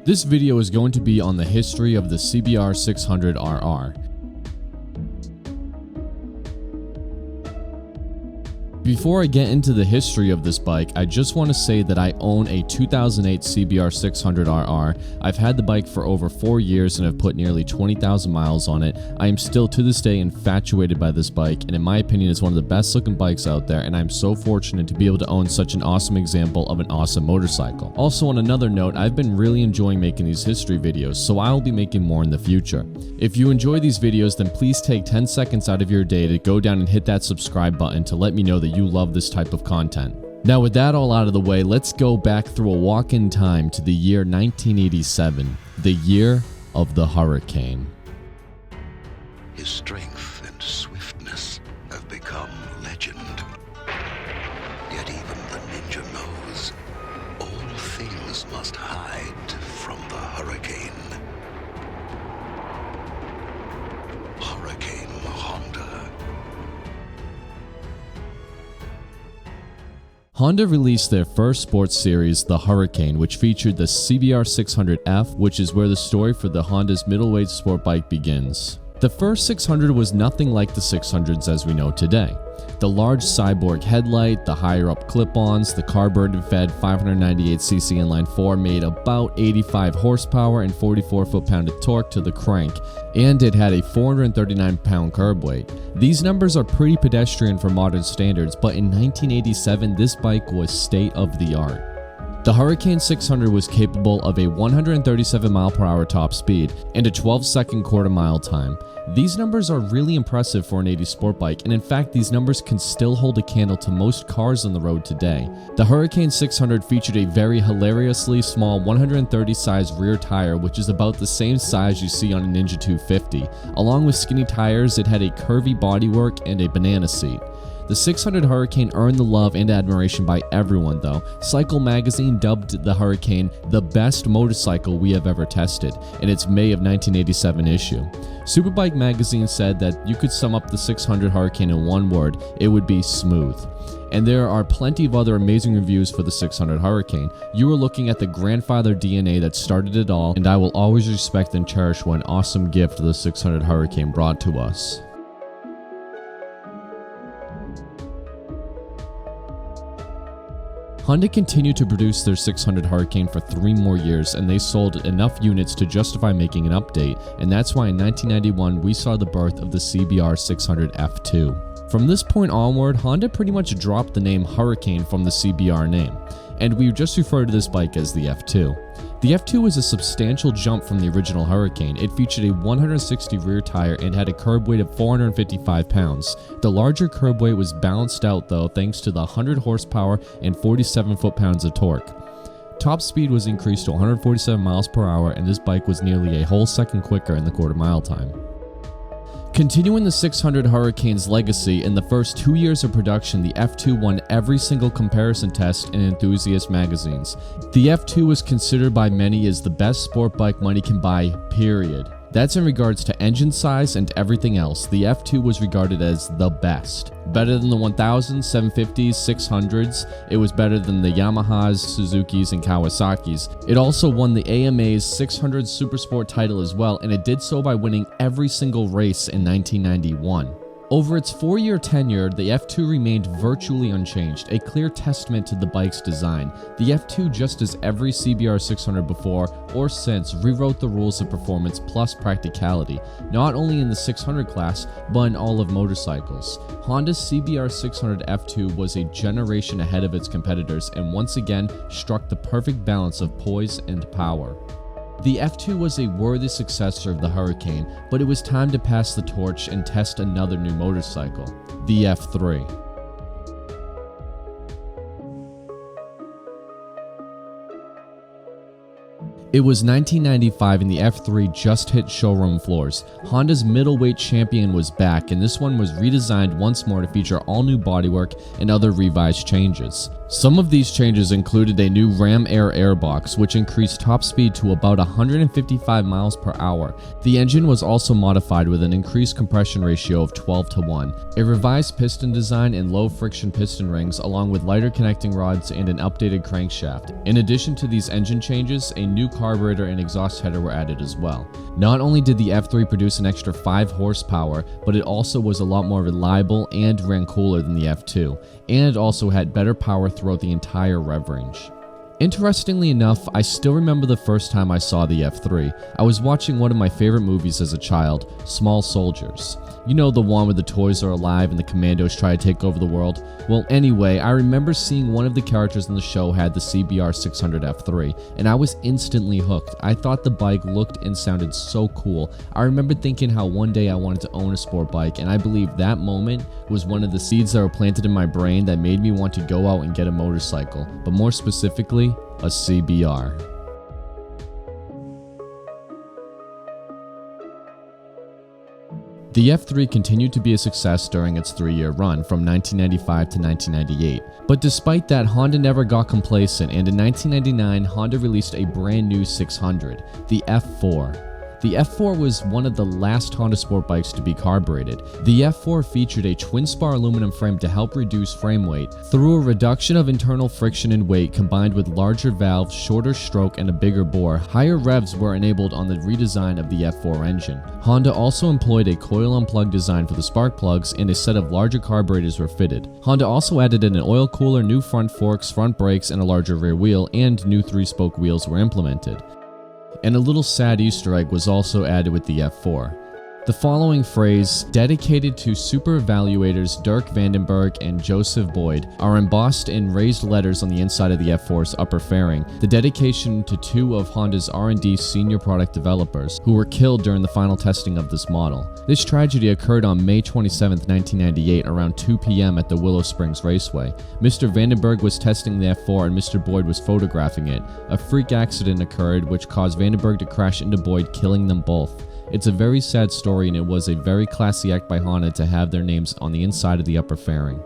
This video is going to be on the history of the CBR600RR. Before I get into the history of this bike, I just want to say that I own a 2008 CBR600RR. I've had the bike for over 4 years and have put nearly 20,000 miles on it. I am still to this day infatuated by this bike, and in my opinion it's one of the best looking bikes out there, and I'm so fortunate to be able to own such an awesome example of an awesome motorcycle. Also, on another note, I've been really enjoying making these history videos, so I'll be making more in the future. If you enjoy these videos, then please take 10 seconds out of your day to go down and hit that subscribe button to let me know that you love this type of content. Now, with that all out of the way, let's go back through a walk in time to the year 1987, the year of the Hurricane. His strength and swiftness have become legend. Yet even the ninja knows all things must hide from the Hurricane. Hurricane Honda. Honda released their first sports series, the Hurricane, which featured the CBR600F, which is where the story for the Honda's middleweight sport bike begins. The first 600 was nothing like the 600s as we know today. The large cyborg headlight, the higher up clip-ons, the carburetor-fed 598cc inline 4 made about 85 horsepower and 44 foot-pound of torque to the crank, and it had a 439-pound curb weight. These numbers are pretty pedestrian for modern standards, but in 1987 this bike was state-of-the-art. The Hurricane 600 was capable of a 137 mph top speed and a 12-second quarter-mile time. These numbers are really impressive for an 80s sport bike, and in fact these numbers can still hold a candle to most cars on the road today. The Hurricane 600 featured a very hilariously small 130 size rear tire, which is about the same size you see on a Ninja 250. Along with skinny tires, it had a curvy bodywork and a banana seat. The 600 Hurricane earned the love and admiration by everyone though. Cycle magazine dubbed the Hurricane the best motorcycle we have ever tested in its May of 1987 issue. Superbike magazine said that you could sum up the 600 Hurricane in one word: it would be smooth. And there are plenty of other amazing reviews for the 600 Hurricane. You are looking at the grandfather DNA that started it all, and I will always respect and cherish what an awesome gift the 600 Hurricane brought to us. Honda continued to produce their 600 Hurricane for 3 more years, and they sold enough units to justify making an update, and that's why in 1991 we saw the birth of the CBR600 F2. From this point onward, Honda pretty much dropped the name Hurricane from the CBR name, and we just refer to this bike as the F2. The F2 was a substantial jump from the original Hurricane. It featured a 160 rear tire and had a curb weight of 455 pounds. The larger curb weight was balanced out though thanks to the 100 horsepower and 47 foot-pounds of torque. Top speed was increased to 147 miles per hour, and this bike was nearly a whole second quicker in the quarter-mile time. Continuing the 600 Hurricane's legacy, in the first 2 years of production, the F2 won every single comparison test in enthusiast magazines. The F2 was considered by many as the best sport bike money can buy, period. That's in regards to engine size and everything else. The F2 was regarded as the best. Better than the 1000s, 750s, 600s. It was better than the Yamahas, Suzukis, and Kawasaki's. It also won the AMA's 600 Supersport title as well, and it did so by winning every single race in 1991. Over its 4-year tenure, the F2 remained virtually unchanged, a clear testament to the bike's design. The F2, just as every CBR600 before or since, rewrote the rules of performance plus practicality, not only in the 600 class, but in all of motorcycles. Honda's CBR600 F2 was a generation ahead of its competitors and once again struck the perfect balance of poise and power. The F2 was a worthy successor of the Hurricane, but it was time to pass the torch and test another new motorcycle, the F3. It was 1995 and the F3 just hit showroom floors. Honda's middleweight champion was back, and this one was redesigned once more to feature all new bodywork and other revised changes. Some of these changes included a new Ram Air airbox, which increased top speed to about 155 miles per hour. The engine was also modified with an increased compression ratio of 12:1, a revised piston design and low friction piston rings, along with lighter connecting rods and an updated crankshaft. In addition to these engine changes, a new carburetor and exhaust header were added as well. Not only did the F3 produce an extra 5 horsepower, but it also was a lot more reliable and ran cooler than the F2, and also had better power throughout the entire rev range. Interestingly enough, I still remember the first time I saw the F3. I was watching one of my favorite movies as a child, Small Soldiers. You know, the one where the toys are alive and the commandos try to take over the world? Well, anyway, I remember seeing one of the characters in the show had the CBR600 F3, and I was instantly hooked. I thought the bike looked and sounded so cool. I remember thinking how one day I wanted to own a sport bike, and I believe that moment was one of the seeds that were planted in my brain that made me want to go out and get a motorcycle, but more specifically, a CBR. The F3 continued to be a success during its 3-year run from 1995 to 1998. But despite that, Honda never got complacent, and in 1999, Honda released a brand new 600, the F4. The F4 was one of the last Honda sport bikes to be carbureted. The F4 featured a twin-spar aluminum frame to help reduce frame weight through a reduction of internal friction and weight combined with larger valves, shorter stroke, and a bigger bore. Higher revs were enabled on the redesign of the F4 engine. Honda also employed a coil unplug design for the spark plugs, and a set of larger carburetors were fitted. Honda also added in an oil cooler, new front forks, front brakes, and a larger rear wheel, and new 3-spoke wheels were implemented. And a little sad Easter egg was also added with the F4. The following phrase, dedicated to super evaluators Dirk, Vandenberg, and Josef Boyd, are embossed in raised letters on the inside of the F4's upper fairing, the dedication to 2 of Honda's R&D senior product developers who were killed during the final testing of this model. This tragedy occurred on May 27, 1998, around 2 p.m. at the Willow Springs Raceway. Mr. Vandenberg was testing the F4 and Mr. Boyd was photographing it. A freak accident occurred which caused Vandenberg to crash into Boyd, killing them both. It's a very sad story, and it was a very classy act by Honda to have their names on the inside of the upper fairing.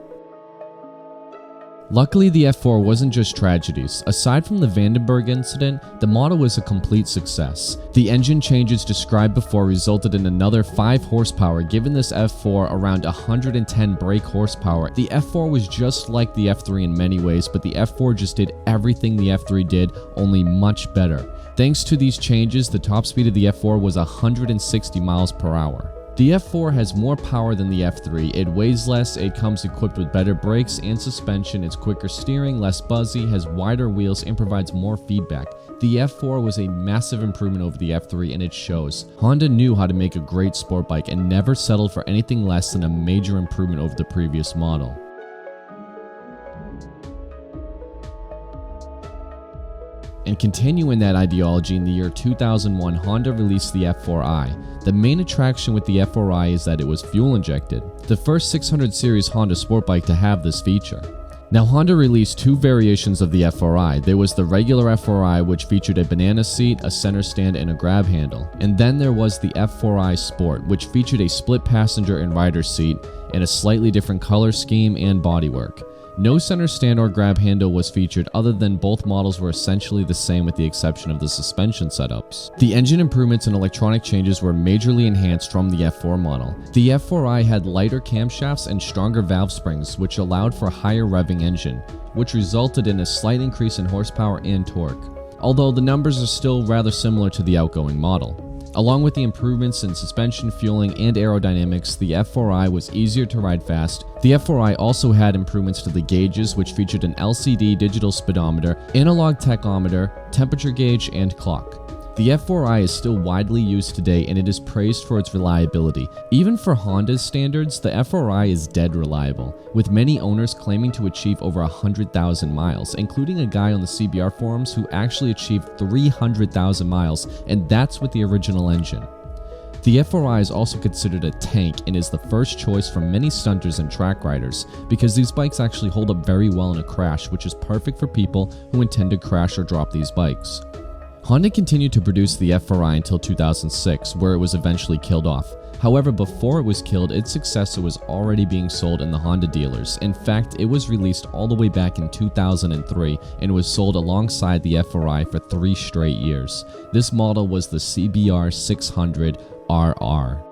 Luckily, the F4 wasn't just tragedies. Aside from the Vandenberg incident, the model was a complete success. The engine changes described before resulted in another 5 horsepower, giving this F4 around 110 brake horsepower. The F4 was just like the F3 in many ways, but the F4 just did everything the F3 did, only much better. Thanks to these changes, the top speed of the F4 was 160 miles per hour. The F4 has more power than the F3, it weighs less, it comes equipped with better brakes and suspension, it's quicker steering, less buzzy, has wider wheels, and provides more feedback. The F4 was a massive improvement over the F3, and it shows. Honda knew how to make a great sport bike and never settled for anything less than a major improvement over the previous model. And continuing that ideology, in the year 2001, Honda released the F4i. The main attraction with the F4i is that it was fuel injected, the first 600 series Honda sport bike to have this feature. Now, Honda released 2 variations of the F4i. There was the regular F4i, which featured a banana seat, a center stand, and a grab handle. And then there was the F4i Sport, which featured a split passenger and rider seat, and a slightly different color scheme and bodywork. No center stand or grab handle was featured, other than both models were essentially the same with the exception of the suspension setups. The engine improvements and electronic changes were majorly enhanced from the F4 model. The F4i had lighter camshafts and stronger valve springs, which allowed for a higher revving engine, which resulted in a slight increase in horsepower and torque, although the numbers are still rather similar to the outgoing model. Along with the improvements in suspension, fueling, and aerodynamics, the F4i was easier to ride fast. The F4i also had improvements to the gauges, which featured an LCD digital speedometer, analog tachometer, temperature gauge, and clock. The F4i is still widely used today, and it is praised for its reliability. Even for Honda's standards, the F4i is dead reliable, with many owners claiming to achieve over 100,000 miles, including a guy on the CBR forums who actually achieved 300,000 miles, and that's with the original engine. The F4i is also considered a tank and is the first choice for many stunters and track riders, because these bikes actually hold up very well in a crash, which is perfect for people who intend to crash or drop these bikes. Honda continued to produce the F4i until 2006, where it was eventually killed off. However, before it was killed, its successor was already being sold in the Honda dealers. In fact, it was released all the way back in 2003 and was sold alongside the F4i for 3 straight years. This model was the CBR600RR.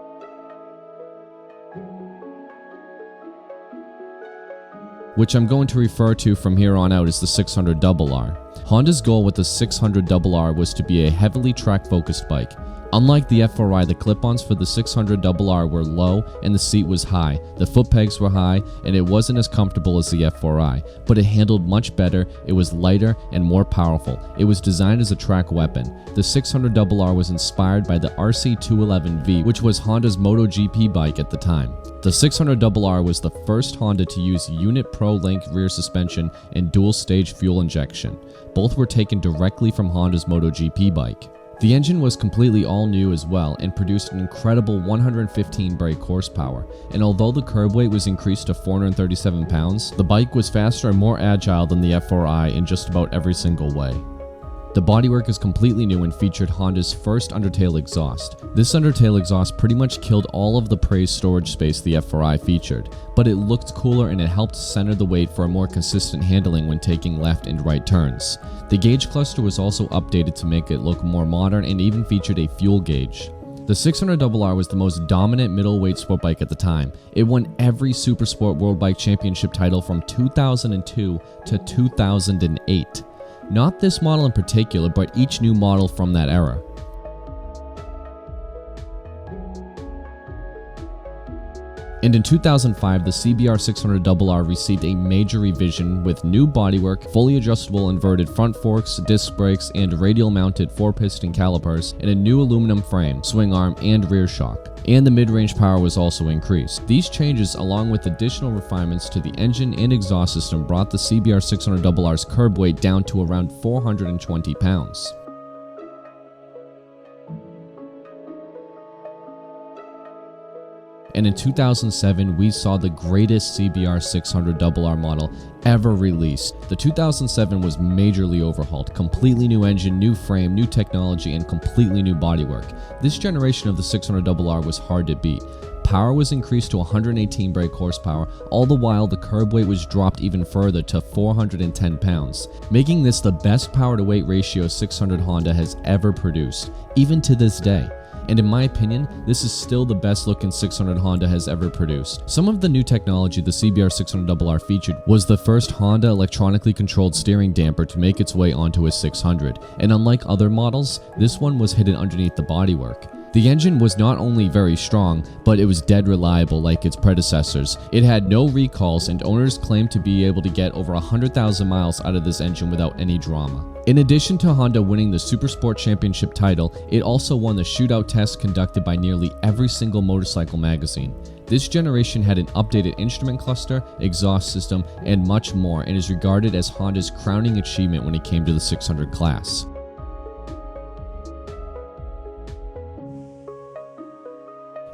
Which I'm going to refer to from here on out as the 600RR. Honda's goal with the 600RR was to be a heavily track-focused bike. Unlike the F4i, the clip-ons for the 600RR were low and the seat was high, the foot pegs were high, and it wasn't as comfortable as the F4i, but it handled much better, it was lighter and more powerful. It was designed as a track weapon. The 600RR was inspired by the RC51V, which was Honda's MotoGP bike at the time. The 600RR was the first Honda to use Unit Pro Link rear suspension and dual-stage fuel injection. Both were taken directly from Honda's MotoGP bike. The engine was completely all new as well and produced an incredible 115 brake horsepower, and although the curb weight was increased to 437 pounds, the bike was faster and more agile than the F4i in just about every single way. The bodywork is completely new and featured Honda's first undertail exhaust. This undertail exhaust pretty much killed all of the praised storage space the F4i featured, but it looked cooler and it helped center the weight for a more consistent handling when taking left and right turns. The gauge cluster was also updated to make it look more modern and even featured a fuel gauge. The 600RR was the most dominant middleweight sport bike at the time. It won every Supersport World Bike Championship title from 2002 to 2008. Not this model in particular, but each new model from that era. And in 2005, the CBR600RR received a major revision with new bodywork, fully adjustable inverted front forks, disc brakes, and radial-mounted 4-piston calipers, and a new aluminum frame, swing arm, and rear shock. And the mid-range power was also increased. These changes, along with additional refinements to the engine and exhaust system, brought the CBR600RR's curb weight down to around 420 pounds. And in 2007, we saw the greatest CBR600RR model ever released. The 2007 was majorly overhauled, completely new engine, new frame, new technology, and completely new bodywork. This generation of the 600RR was hard to beat. Power was increased to 118 brake horsepower, all the while the curb weight was dropped even further to 410 pounds, making this the best power-to-weight ratio 600 Honda has ever produced, even to this day. And in my opinion, this is still the best looking 600 Honda has ever produced. Some of the new technology the CBR600RR featured was the first Honda electronically controlled steering damper to make its way onto a 600, and unlike other models, this one was hidden underneath the bodywork. The engine was not only very strong, but it was dead reliable like its predecessors. It had no recalls, and owners claimed to be able to get over 100,000 miles out of this engine without any drama. In addition to Honda winning the Supersport Championship title, it also won the shootout test conducted by nearly every single motorcycle magazine. This generation had an updated instrument cluster, exhaust system, and much more, and is regarded as Honda's crowning achievement when it came to the 600 class.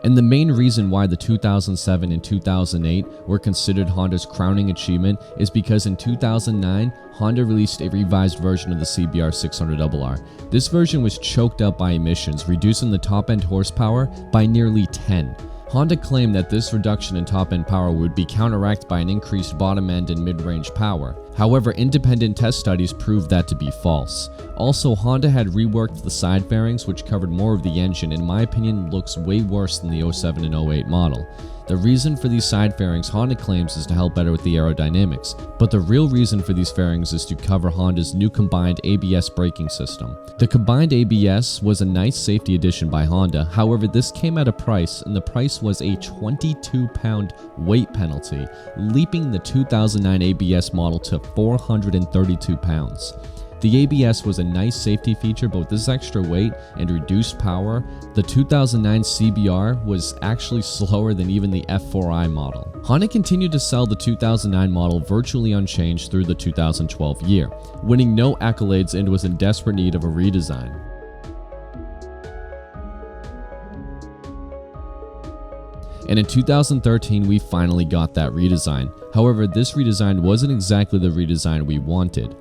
And the main reason why the 2007 and 2008 were considered Honda's crowning achievement is because in 2009, Honda released a revised version of the CBR600RR. This version was choked up by emissions, reducing the top-end horsepower by nearly 10. Honda claimed that this reduction in top-end power would be counteracted by an increased bottom-end and mid-range power. However, independent test studies proved that to be false. Also, Honda had reworked the side fairings, which covered more of the engine, and in my opinion looks way worse than the 07 and 08 model. The reason for these side fairings, Honda claims, is to help better with the aerodynamics, but the real reason for these fairings is to cover Honda's new combined ABS braking system. The combined ABS was a nice safety addition by Honda, however this came at a price, and the price was a 22-pound weight penalty, leaping the 2009 ABS model to 432 pounds. The ABS was a nice safety feature, but with this extra weight and reduced power, the 2009 CBR was actually slower than even the F4i model. Honda continued to sell the 2009 model virtually unchanged through the 2012 year, winning no accolades, and was in desperate need of a redesign. And in 2013, we finally got that redesign. However, this redesign wasn't exactly the redesign we wanted.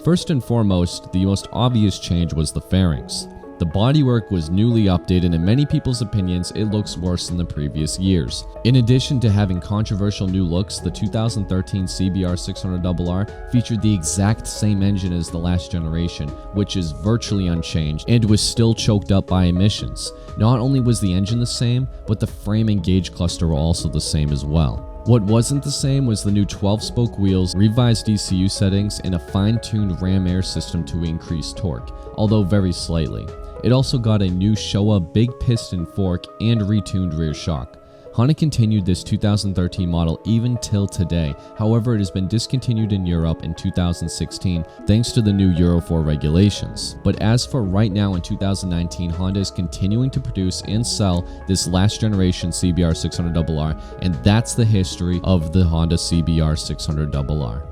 First and foremost, the most obvious change was the fairings. The bodywork was newly updated and in many people's opinions, it looks worse than the previous years. In addition to having controversial new looks, the 2013 CBR600RR featured the exact same engine as the last generation, which is virtually unchanged and was still choked up by emissions. Not only was the engine the same, but the frame and gauge cluster were also the same as well. What wasn't the same was the new 12-spoke wheels, revised ECU settings, and a fine-tuned ram air system to increase torque, although very slightly. It also got a new Showa big piston fork and retuned rear shock. Honda continued this 2013 model even till today, however it has been discontinued in Europe in 2016 thanks to the new Euro 4 regulations. But as for right now in 2019, Honda is continuing to produce and sell this last generation CBR600RR, and that's the history of the Honda CBR600RR.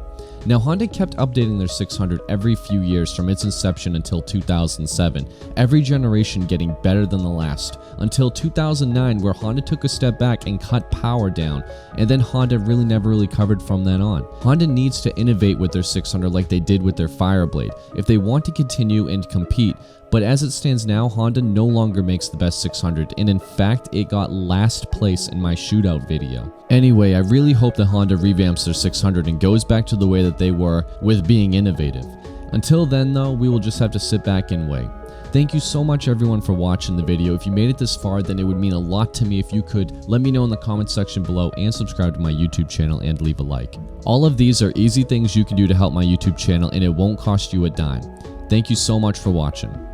Now, Honda kept updating their 600 every few years from its inception until 2007, every generation getting better than the last, until 2009 where Honda took a step back and cut power down, and then Honda really never recovered from then on. Honda needs to innovate with their 600 like they did with their Fireblade if they want to continue and compete. But as it stands now, Honda no longer makes the best 600, and in fact, it got last place in my shootout video. Anyway, I really hope that Honda revamps their 600 and goes back to the way that they were with being innovative. Until then though, we will just have to sit back and wait. Thank you so much everyone for watching the video. If you made it this far, then it would mean a lot to me if you could let me know in the comment section below and subscribe to my YouTube channel and leave a like. All of these are easy things you can do to help my YouTube channel and it won't cost you a dime. Thank you so much for watching.